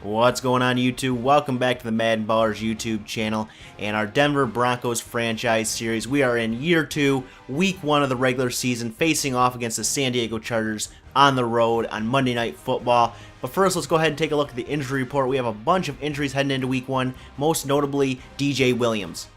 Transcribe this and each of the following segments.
What's going on, YouTube? Welcome back to the MaddenBallerz YouTube channel and our Denver Broncos franchise series. We are in year 2, week 1 of the regular season, facing off against the San Diego Chargers on the road on Monday Night Football. But first, let's go ahead and take a look at the injury report. We have a bunch of injuries heading into week 1, most notably DJ Williams.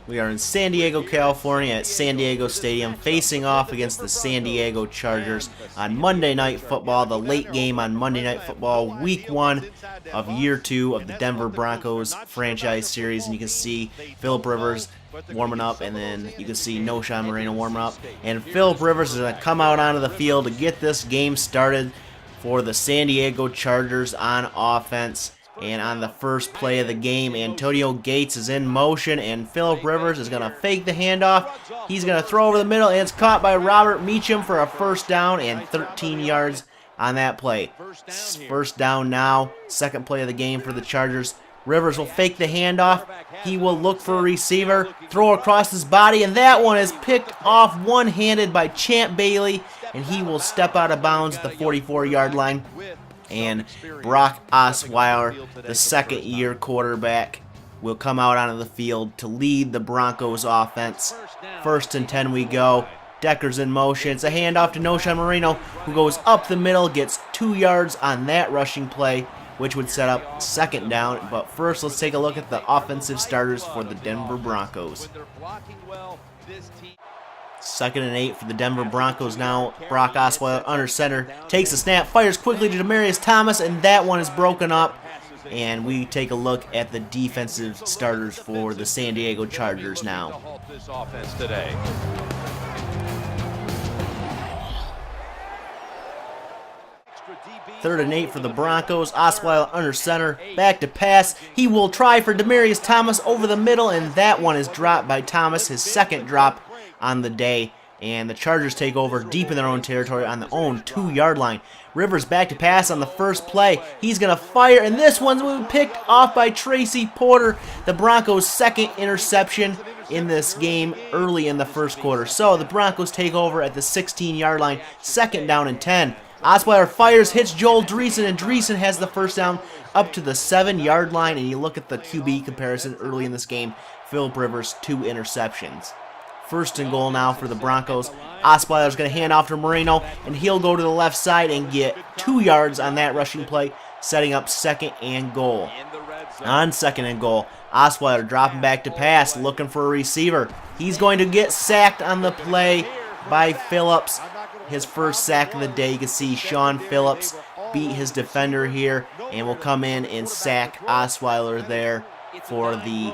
We are in San Diego, California at San Diego Stadium facing off against the San Diego Chargers on Monday Night Football, the late game on Monday Night Football, week 1 of year 2 of the Denver Broncos franchise series. And you can see Philip Rivers warming up, and then you can see Knowshon Moreno warming up. And Philip Rivers is going to come out onto the field to get this game started for the San Diego Chargers on offense. And on the first play of the game, Antonio Gates is in motion, and Philip Rivers is going to fake the handoff. He's going to throw over the middle, and it's caught by Robert Meacham for a first down and 13 yards on that play. First down now, second play of the game for the Chargers. Rivers will fake the handoff. He will look for a receiver, throw across his body, and that one is picked off one-handed by Champ Bailey, and he will step out of bounds at the 44-yard line. And Brock Osweiler, the second-year quarterback, will come out onto the field to lead the Broncos offense. 1st and 10 we go. Decker's in motion. It's a handoff to Knowshon Moreno, who goes up the middle, gets 2 yards on that rushing play, which would set up second down. But first, let's take a look at the offensive starters for the Denver Broncos. 2nd and 8 for the Denver Broncos now. Brock Osweiler under center, takes the snap, fires quickly to Demaryius Thomas, and that one is broken up. And we take a look at the defensive starters for the San Diego Chargers now. 3rd and 8 for the Broncos. Osweiler under center, back to pass. He will try for Demaryius Thomas over the middle, and that one is dropped by Thomas, his second drop on the day. And the Chargers take over deep in their own territory on their own 2-yard line. Rivers back to pass on the first play. He's going to fire, and this one's picked off by Tracy Porter, the Broncos' second interception in this game early in the first quarter. So the Broncos take over at the 16-yard line, 2nd down and 10. Osweiler fires, hits Joel Dreesen, and Dreesen has the first down up to the 7-yard line. And you look at the QB comparison early in this game, Philip Rivers, 2 interceptions. 1st and goal now for the Broncos. Osweiler's going to hand off to Moreno, and he'll go to the left side and get 2 yards on that rushing play, setting up 2nd and goal. On 2nd and goal, Osweiler dropping back to pass, looking for a receiver. He's going to get sacked on the play by Phillips. His first sack of the day. You can see Sean Phillips beat his defender here and will come in and sack Osweiler there for the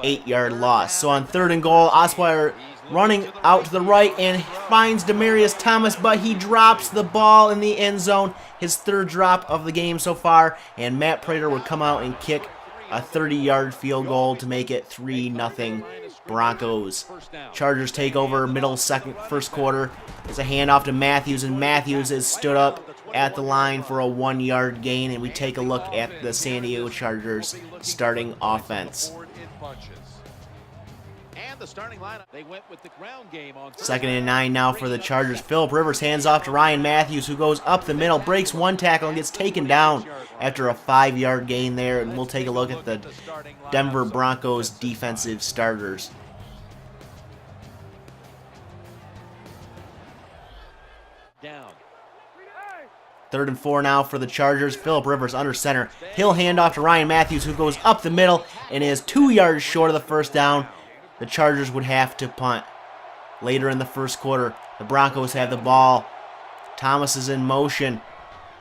8-yard loss. So on 3rd and goal, Osweiler running out to the right and finds Demaryius Thomas, but he drops the ball in the end zone. His 3rd drop of the game so far, and Matt Prater would come out and kick a 30-yard field goal to make it 3-0 Broncos. Chargers take over first quarter. It's a handoff to Matthews, and Matthews is stood up at the line for a 1-yard gain, and we take a look at the San Diego Chargers starting offense. 2nd and 9 now for the Chargers. Philip Rivers hands off to Ryan Matthews, who goes up the middle, breaks one tackle, and gets taken down after a 5-yard gain there. And we'll take a look at the Denver Broncos defensive starters. Third and 4 now for the Chargers. Philip Rivers under center. He'll hand off to Ryan Matthews, who goes up the middle and is 2 yards short of the first down. The Chargers would have to punt. Later in the first quarter, the Broncos have the ball. Thomas is in motion.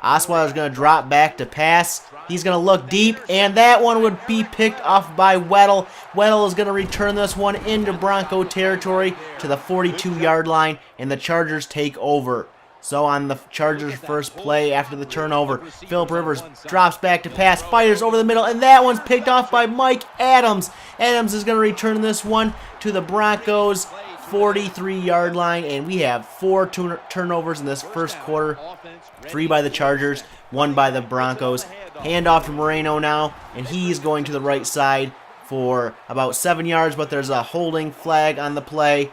Osweiler's going to drop back to pass. He's going to look deep, and that one would be picked off by Weddle. Weddle is going to return this one into Bronco territory to the 42-yard line, and the Chargers take over. So on the Chargers' first play after the turnover, Phillip Rivers drops back to pass, fires over the middle, and that one's picked off by Mike Adams. Adams is going to return this one to the Broncos' 43-yard line, and we have 4 turnovers in this first quarter. 3 by the Chargers, 1 by the Broncos. Handoff to Moreno now, and he's going to the right side for about 7 yards, but there's a holding flag on the play,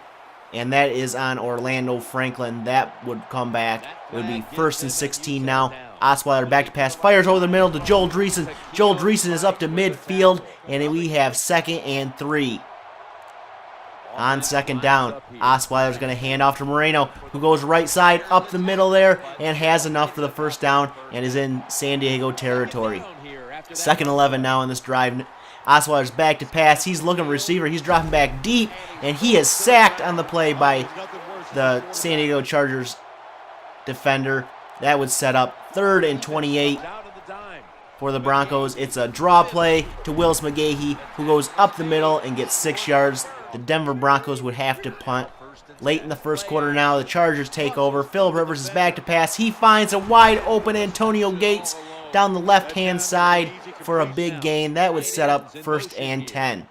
and that is on Orlando Franklin. That would come back. It would be 1st and 16 now. Osweiler back to pass, fires over the middle to Joel Dreesen. Joel Dreesen is up to midfield, and we have 2nd and 3. On 2nd down, Osweiler's going to hand off to Moreno, who goes right side up the middle there and has enough for the first down and is in San Diego territory. 2nd and 11 now on this drive. Osweiler's back to pass. He's looking for a receiver. He's dropping back deep, and he is sacked on the play by the San Diego Chargers defender. That would set up 3rd and 28 for the Broncos. It's a draw play to Willis McGahee, who goes up the middle and gets 6 yards. The Denver Broncos would have to punt. Late in the first quarter now, the Chargers take over. Phillip Rivers is back to pass. He finds a wide open Antonio Gates down the left-hand side for a big gain. That would set up 1st and 10.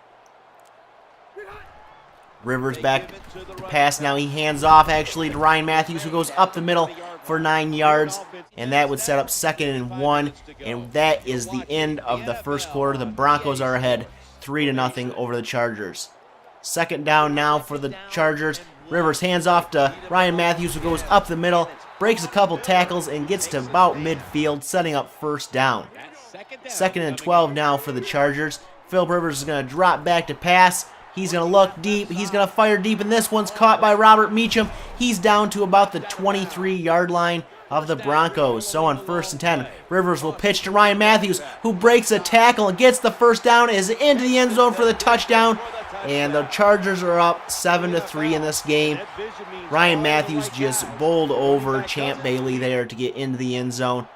Rivers back to pass now. He hands off actually to Ryan Matthews, who goes up the middle for 9 yards, and that would set up 2nd and 1, and that is the end of the first quarter. The Broncos are ahead 3-0 over the Chargers. 2nd down now for the Chargers. Rivers hands off to Ryan Matthews, who goes up the middle, breaks a couple tackles, and gets to about midfield, setting up 1st down. 2nd and 12 now for the Chargers. Phillip Rivers is going to drop back to pass. He's going to look deep. He's going to fire deep, and this one's caught by Robert Meacham. He's down to about the 23-yard line of the Broncos. So on 1st and 10, Rivers will pitch to Ryan Matthews, who breaks a tackle and gets the first down, is into the end zone for the touchdown, and the Chargers are up 7-3 in this game. Ryan Matthews just bowled over Champ Bailey there to get into the end zone.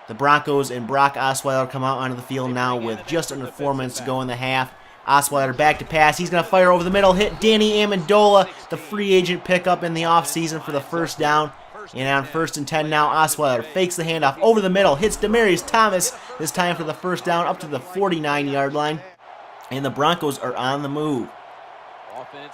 The Broncos and Brock Osweiler come out onto the field now with just under 4 minutes to go in the half. Osweiler back to pass. He's going to fire over the middle, hit Danny Amendola, the free agent pickup in the offseason, for the first down. And on 1st and 10 now, Osweiler fakes the handoff over the middle, hits Demaryius Thomas, this time for the first down up to the 49-yard line. And the Broncos are on the move.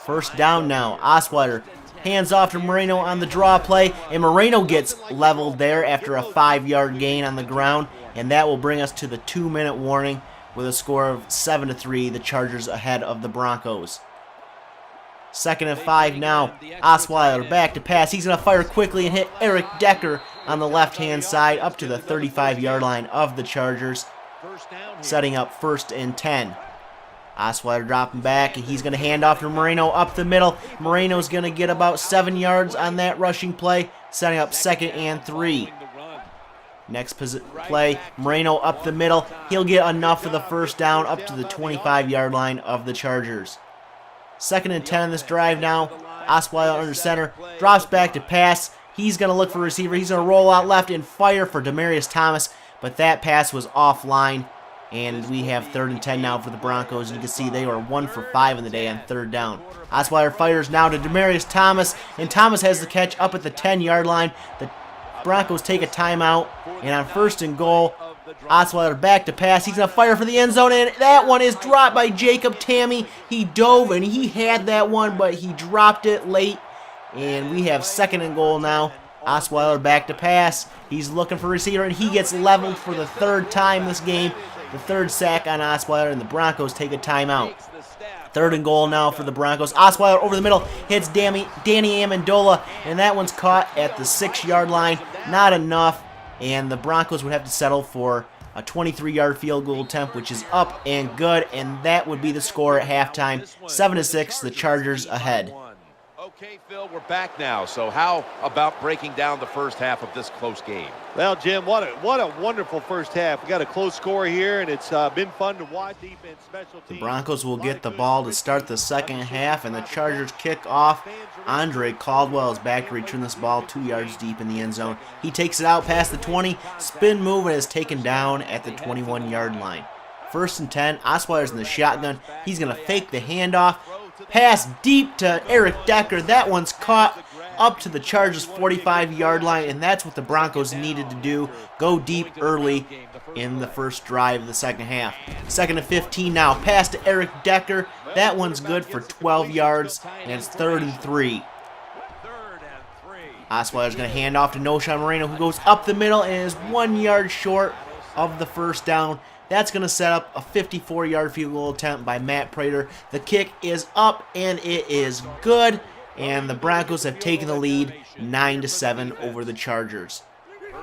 1st down now. Osweiler hands off to Moreno on the draw play, and Moreno gets leveled there after a 5-yard gain on the ground, and that will bring us to the 2-minute warning with a score of 7-3, the Chargers ahead of the Broncos. 2nd and 5 now. Osweiler back to pass. He's going to fire quickly and hit Eric Decker on the left-hand side up to the 35-yard line of the Chargers, setting up 1st and 10. Osweiler dropping back, and he's going to hand off to Moreno up the middle. Moreno's going to get about 7 yards on that rushing play, setting up 2nd and 3. Next play, Moreno up the middle. He'll get enough for the first down up to the 25-yard line of the Chargers. 2nd and 10 on this drive now. Osweiler under center, drops back to pass. He's going to look for a receiver. He's going to roll out left and fire for Demaryius Thomas, but that pass was offline. And we have 3rd and 10 now for the Broncos. And you can see they were 1 for 5 in the day on 3rd down. Osweiler fires now to Demaryius Thomas, and Thomas has the catch up at the 10-yard line. The Broncos take a timeout, and on 1st and goal, Osweiler back to pass. He's going to fire for the end zone, and that one is dropped by Jacob Tamme. He dove, and he had that one, but he dropped it late. And we have 2nd and goal now. Osweiler back to pass. He's looking for a receiver, and he gets leveled for the 3rd time this game. The 3rd sack on Osweiler, and the Broncos take a timeout. 3rd and goal now for the Broncos. Osweiler over the middle, hits Danny Amendola, and that one's caught at the 6-yard line. Not enough, and the Broncos would have to settle for a 23-yard field goal attempt, which is up and good, and that would be the score at halftime. 7-6, the Chargers ahead. Okay, Phil, we're back now. So how about breaking down the first half of this close game? Well, Jim, what a wonderful first half. We got a close score here, and it's been fun to watch. Defense, special teams. The Broncos will get the ball to start the second half, and the Chargers kick off. Andre Caldwell is back to return this ball 2 yards deep in the end zone. He takes it out past the 20, spin move, and is taken down at the 21-yard line. 1st and 10, Osweiler's in the shotgun. He's going to fake the handoff. Pass deep to Eric Decker. That one's caught up to the Chargers' 45-yard line, and that's what the Broncos needed to do. Go deep early in the first drive of the second half. 2nd and 15 now. Pass to Eric Decker. That one's good for 12 yards, and it's 3rd and 3. Osweiler's going to hand off to Noshawn Moreno, who goes up the middle and is 1 yard short of the first down. That's going to set up a 54-yard field goal attempt by Matt Prater. The kick is up, and it is good. And the Broncos have taken the lead 9-7 over the Chargers.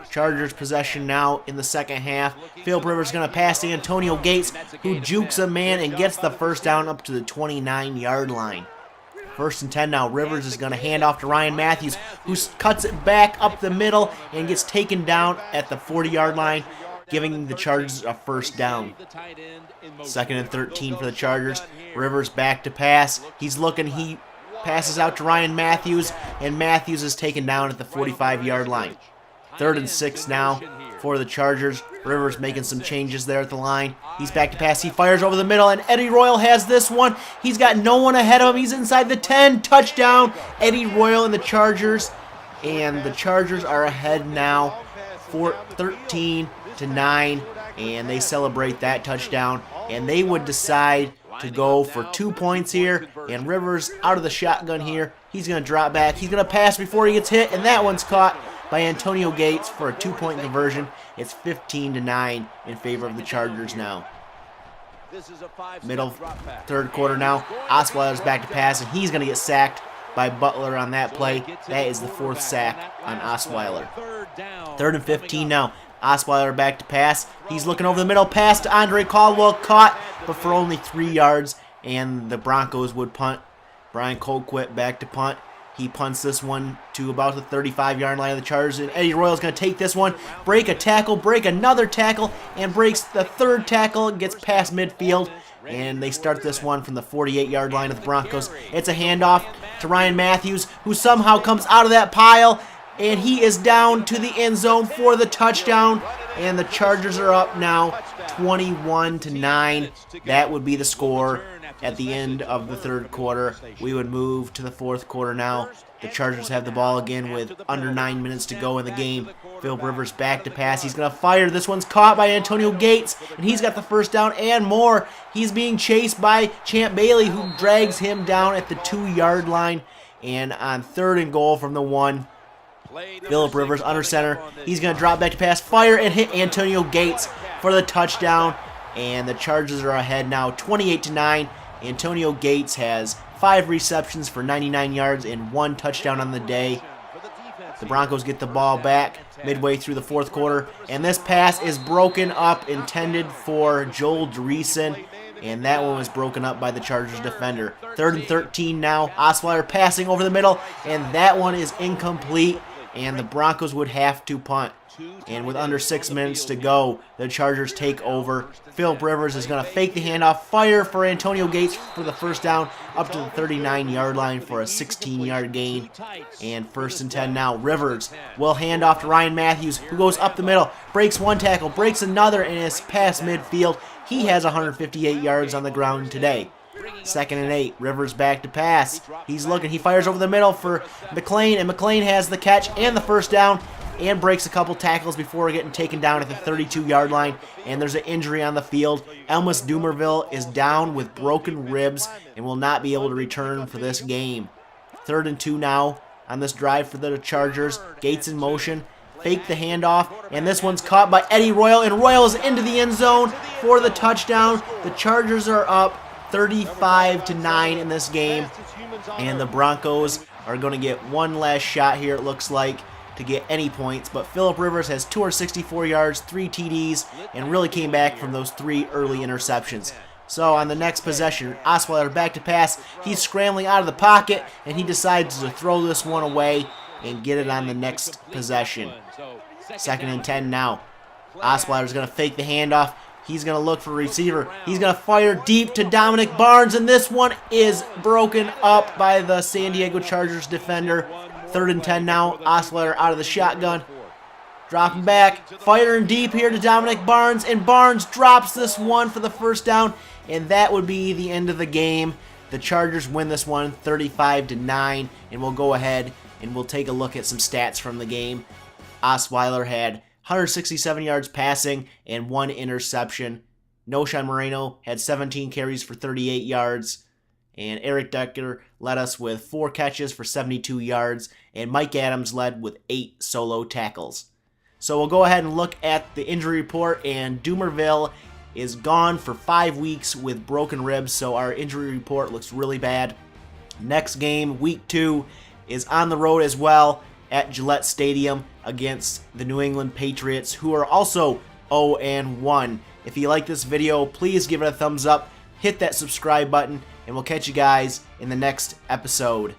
Chargers possession now in the second half. Philip Rivers going to pass to Antonio Gates, who jukes a man and gets the first down up to the 29-yard line. 1st and 10 now. Rivers is going to hand off to Ryan Matthews, who cuts it back up the middle and gets taken down at the 40-yard line, giving the Chargers a first down. 2nd and 13 for the Chargers. Rivers back to pass. He's looking. He passes out to Ryan Matthews, and Matthews is taken down at the 45-yard line. 3rd and 6 now for the Chargers. Rivers making some changes there at the line. He's back to pass. He fires over the middle, and Eddie Royal has this one. He's got no one ahead of him. He's inside the 10. Touchdown, Eddie Royal and the Chargers. And the Chargers are ahead now for 13-9, and they celebrate that touchdown. And they would decide to go for 2 points here, and Rivers out of the shotgun here. He's going to drop back. He's going to pass before he gets hit, and that one's caught by Antonio Gates for a 2-point conversion. It's 15-9 in favor of the Chargers now. Middle third quarter now. Osweiler's back to pass, and he's going to get sacked by Butler on that play. That is the 4th sack on Osweiler. 3rd and 15 now. Osweiler back to pass. He's looking over the middle. Pass to Andre Caldwell. Caught, but for only 3 yards, and the Broncos would punt. Brian Colquitt back to punt. He punts this one to about the 35-yard line of the Chargers, and Eddie Royal's going to take this one, break a tackle, break another tackle, and breaks the 3rd tackle, gets past midfield, and they start this one from the 48-yard line of the Broncos. It's a handoff to Ryan Matthews, who somehow comes out of that pile, and he is down to the end zone for the touchdown, and the Chargers are up now 21-9. That would be the score at the end of the 3rd quarter. We would move to the 4th quarter now. The Chargers have the ball again with under 9 minutes to go in the game. Philip Rivers back to pass. He's going to fire. This one's caught by Antonio Gates, and he's got the first down and more. He's being chased by Champ Bailey, who drags him down at the 2-yard line. And on 3rd and goal from the 1, Philip Rivers under center. He's going to drop back to pass, fire, and hit Antonio Gates for the touchdown. And the Chargers are ahead now 28-9. Antonio Gates has 5 receptions for 99 yards and 1 touchdown on the day. The Broncos get the ball back midway through the 4th quarter, and this pass is broken up, intended for Joel Dreesen, and that one was broken up by the Chargers defender. 3rd and 13 now. Osweiler passing over the middle, and that one is incomplete, and the Broncos would have to punt. And with under 6 minutes to go, the Chargers take over. Philip Rivers is going to fake the handoff, fire for Antonio Gates for the first down up to the 39-yard line for a 16-yard gain. And 1st and 10 now. Rivers will hand off to Ryan Matthews, who goes up the middle, breaks one tackle, breaks another, and is past midfield. He has 158 yards on the ground today. 2nd and 8. Rivers back to pass. He's looking. He fires over the middle for McLean, and McLean has the catch and the first down, and breaks a couple tackles before getting taken down at the 32-yard line, and there's an injury on the field. Elmas Dumerville is down with broken ribs and will not be able to return for this game. 3rd and 2 now on this drive for the Chargers. Gates in motion, fake the handoff, and this one's caught by Eddie Royal, and Royal is into the end zone for the touchdown. The Chargers are up 35-9 in this game, and the Broncos are going to get one last shot here, it looks like, to get any points, but Philip Rivers has 264 yards, 3 TDs, and really came back from those 3 early interceptions. So on the next possession, Osweiler back to pass. He's scrambling out of the pocket, and he decides to throw this one away and get it on the next possession. 2nd and 10 now. Osweiler's going to fake the handoff. He's going to look for a receiver. He's going to fire deep to Dominic Barnes, and this one is broken up by the San Diego Chargers defender. 3rd and 10 now. Osweiler out of the shotgun. Dropping back. Firing deep here to Dominic Barnes. And Barnes drops this one for the first down. And that would be the end of the game. The Chargers win this one 35-9. And will go ahead and we'll take a look at some stats from the game. Osweiler had 167 yards passing and 1 interception. Noshan Moreno had 17 carries for 38 yards. And Eric Decker led us with 4 catches for 72 yards. And Mike Adams led with 8 solo tackles. So we'll go ahead and look at the injury report. And Doomerville is gone for 5 weeks with broken ribs. So our injury report looks really bad. Next game, week 2, is on the road as well at Gillette Stadium against the New England Patriots, who are also 0-1. If you like this video, please give it a thumbs up, hit that subscribe button, and we'll catch you guys in the next episode.